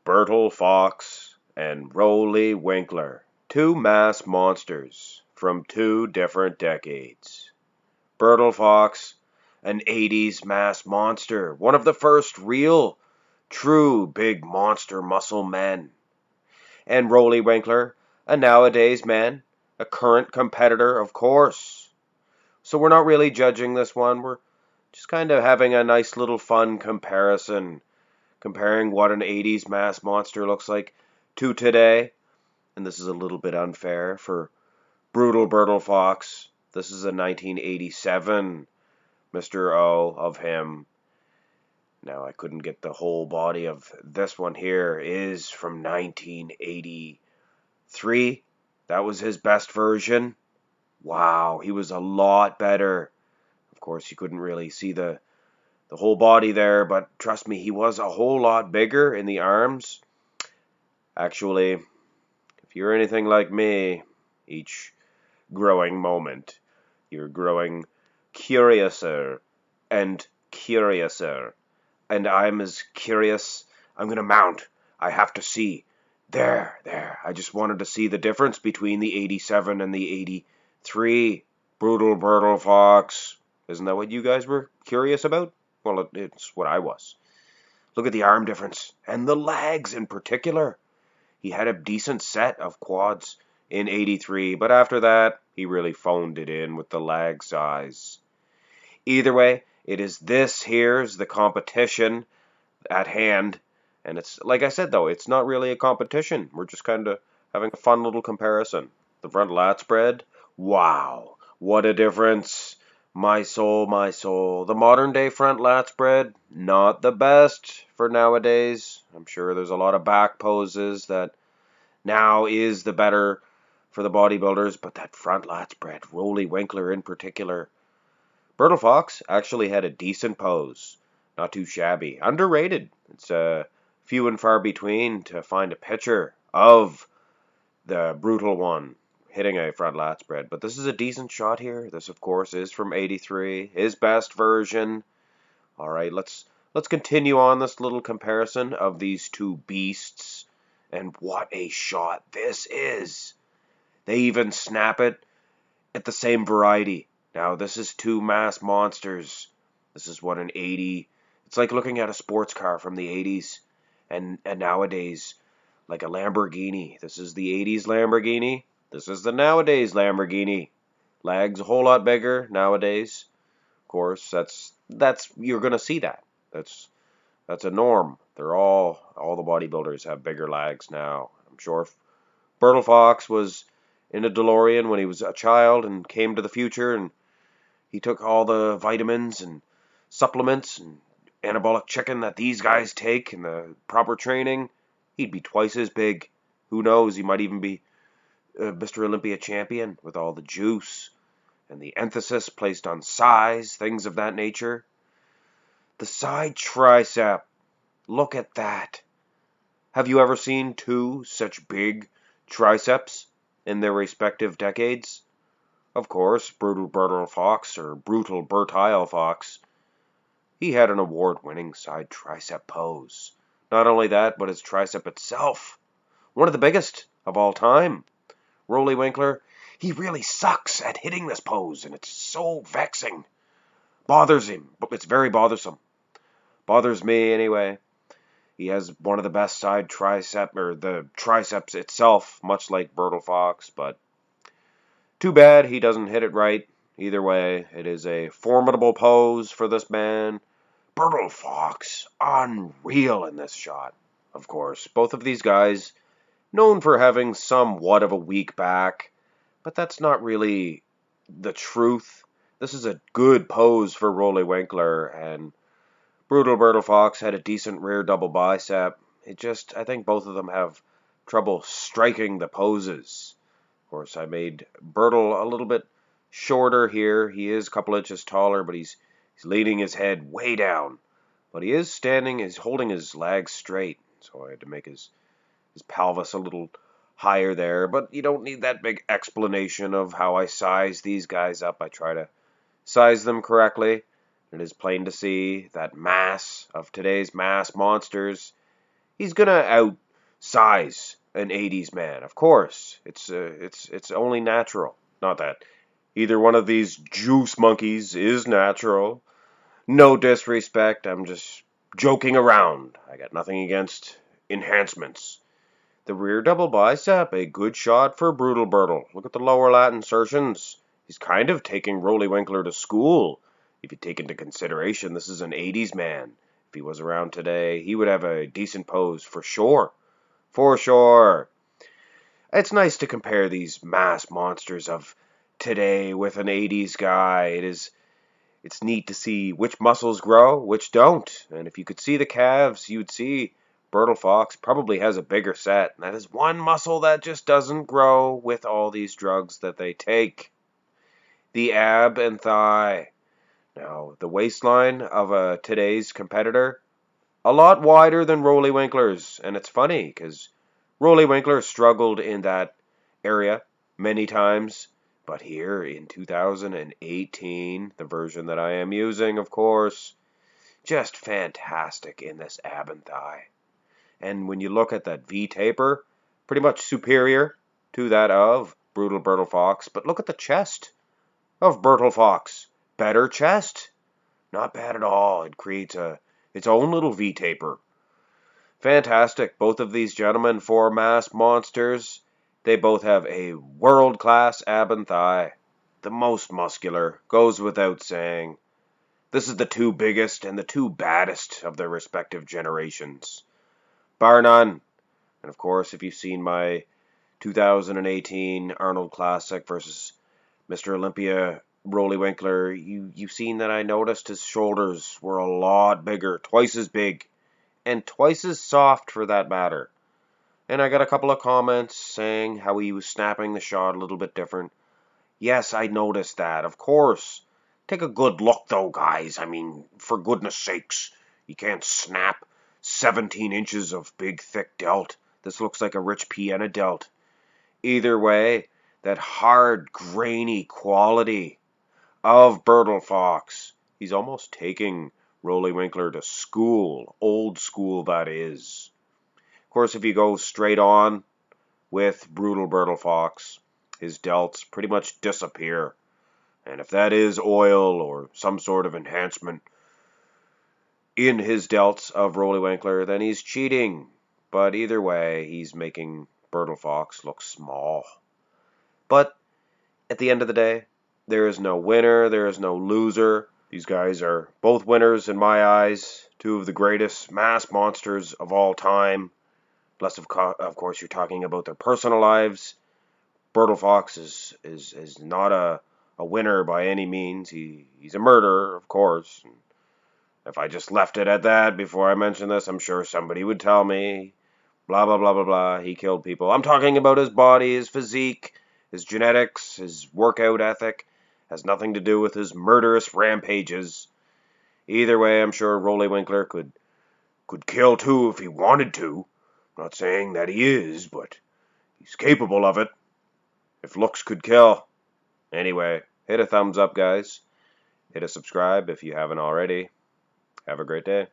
Bertil Fox and Roelly Winklaar, two mass monsters from two different decades. Bertil Fox, an 80s mass monster, one of the first real, true big monster muscle men. And Roelly Winklaar, a nowadays man, a current competitor, of course. So we're not really judging this one, we're just kind of having a nice little fun comparison, comparing what an 80s mass monster looks like to today. And this is a little bit unfair for brutal Bertil Fox. This is a 1987 Mr. O of him. Now, I couldn't get the whole body of this one here is from 1983. That was his best version. Wow, he was a lot better. Of course, you couldn't really see the whole body there, but trust me, he was a whole lot bigger in the arms. Actually, if you're anything like me, each growing moment, you're growing curiouser and curiouser. And I'm as curious. I'm going to mount. I have to see. There. I just wanted to see the difference between the 87 and the 83. Brutal Bertil Fox. Isn't that what you guys were curious about? Well, it's what I was. Look at the arm difference, and the legs in particular. He had a decent set of quads in 83, but after that, he really phoned it in with the leg size. Either way, it is this here's the competition at hand, and it's, like I said though, it's not really a competition. We're just kind of having a fun little comparison. The front lat spread, wow, what a difference. My soul, my soul. The modern day front lat spread, not the best for nowadays. I'm sure there's a lot of back poses that now is the better for the bodybuilders, but that front lat spread, Roelly Winklaar in particular. Bertil Fox actually had a decent pose. Not too shabby. Underrated. It's few and far between to find a picture of the brutal one hitting a front lat spread. But this is a decent shot here. This, of course, is from 83. His best version. All right, let's continue on this little comparison of these two beasts. And what a shot this is. They even snap it at the same variety. Now, this is two mass monsters. This is what an 80... It's like looking at a sports car from the 80s and nowadays, like a Lamborghini. This is the 80s Lamborghini. This is the nowadays Lamborghini. Legs a whole lot bigger nowadays. Of course, that's you're gonna see that. That's a norm. They're all the bodybuilders have bigger legs now. I'm sure if Bertil Fox was in a DeLorean when he was a child and came to the future and he took all the vitamins and supplements and anabolic chicken that these guys take and the proper training, he'd be twice as big. Who knows? He might even be Mr. Olympia champion with all the juice and the emphasis placed on size, things of that nature. The side tricep. Look at that. Have you ever seen two such big triceps in their respective decades? Of course, Brutal Bertil Fox, or Brutal Bertil Fox, he had an award-winning side tricep pose. Not only that, but his tricep itself, one of the biggest of all time. Roelly Winklaar, he really sucks at hitting this pose, and it's so vexing. Bothers him, but it's very bothersome. Bothers me anyway. He has one of the best side tricep, or the triceps itself, much like Bertil Fox, but too bad he doesn't hit it right. Either way, it is a formidable pose for this man. Bertil Fox, unreal in this shot. Of course, both of these guys, known for having somewhat of a weak back, but that's not really the truth. This is a good pose for Roelly Winklaar, and Brutal Bertil Fox had a decent rear double bicep. I think both of them have trouble striking the poses. Of course, I made Bertil a little bit shorter here. He is a couple inches taller, but he's leaning his head way down. But he is standing, he's holding his legs straight. So I had to make his pelvis a little higher there. But you don't need that big explanation of how I size these guys up. I try to size them correctly. It is plain to see that mass of today's mass monsters, he's gonna outsize an 80s man. Of course, it's only natural. Not that either one of these juice monkeys is natural. No disrespect, I'm just joking around. I got nothing against enhancements. The rear double bicep, a good shot for Brutal Bertil. Look at the lower lat insertions. He's kind of taking Roelly Winklaar to school. If you take into consideration this is an 80s man. If he was around today, he would have a decent pose for sure. For sure. It's nice to compare these mass monsters of today with an 80s guy. It's neat to see which muscles grow, which don't. And if you could see the calves, you would see Bertil Fox probably has a bigger set. And that is one muscle that just doesn't grow with all these drugs that they take. The ab and thigh. Now, the waistline of today's competitor, a lot wider than Roelly Winklaar's. And it's funny, because Roelly Winklaar struggled in that area many times. But here in 2018, the version that I am using, of course, just fantastic in this ab and thigh. And when you look at that V taper, pretty much superior to that of Brutal Bertil Fox. But look at the chest of Bertil Fox. Better chest. Not bad at all. It creates its own little V taper. Fantastic. Both of these gentlemen, for mass monsters, they both have a world-class ab and thigh. The most muscular, goes without saying. This is the two biggest and the two baddest of their respective generations. Bar none. And of course, if you've seen my 2018 Arnold Classic versus Mr. Olympia Roelly Winklaar, you've seen that I noticed his shoulders were a lot bigger, twice as big, and twice as soft for that matter. And I got a couple of comments saying how he was snapping the shot a little bit different. Yes, I noticed that, of course. Take a good look though, guys. I mean, for goodness sakes, you can't snap 17 inches of big, thick delt. This looks like a rich piano delt. Either way, that hard, grainy quality of Bertil Fox. He's almost taking Roelly Winklaar to school. Old school, that is. Of course, if you go straight on with Brutal Bertil Fox, his delts pretty much disappear. And if that is oil or some sort of enhancement in his delts of Roelly Winklaar, then he's cheating. But either way, he's making Bertil Fox look small. But at the end of the day, there is no winner, there is no loser. These guys are both winners in my eyes. Two of the greatest mass monsters of all time. Unless, of course, you're talking about their personal lives. Bertil Fox is not a winner by any means. He's a murderer, of course. If I just left it at that before I mentioned this, I'm sure somebody would tell me, blah, blah, blah, blah, blah, he killed people. I'm talking about his body, his physique, his genetics, his workout ethic. Has nothing to do with his murderous rampages. Either way, I'm sure Roelly Winklaar could kill too if he wanted to. I'm not saying that he is, but he's capable of it. If looks could kill. Anyway, hit a thumbs up, guys. Hit a subscribe if you haven't already. Have a great day.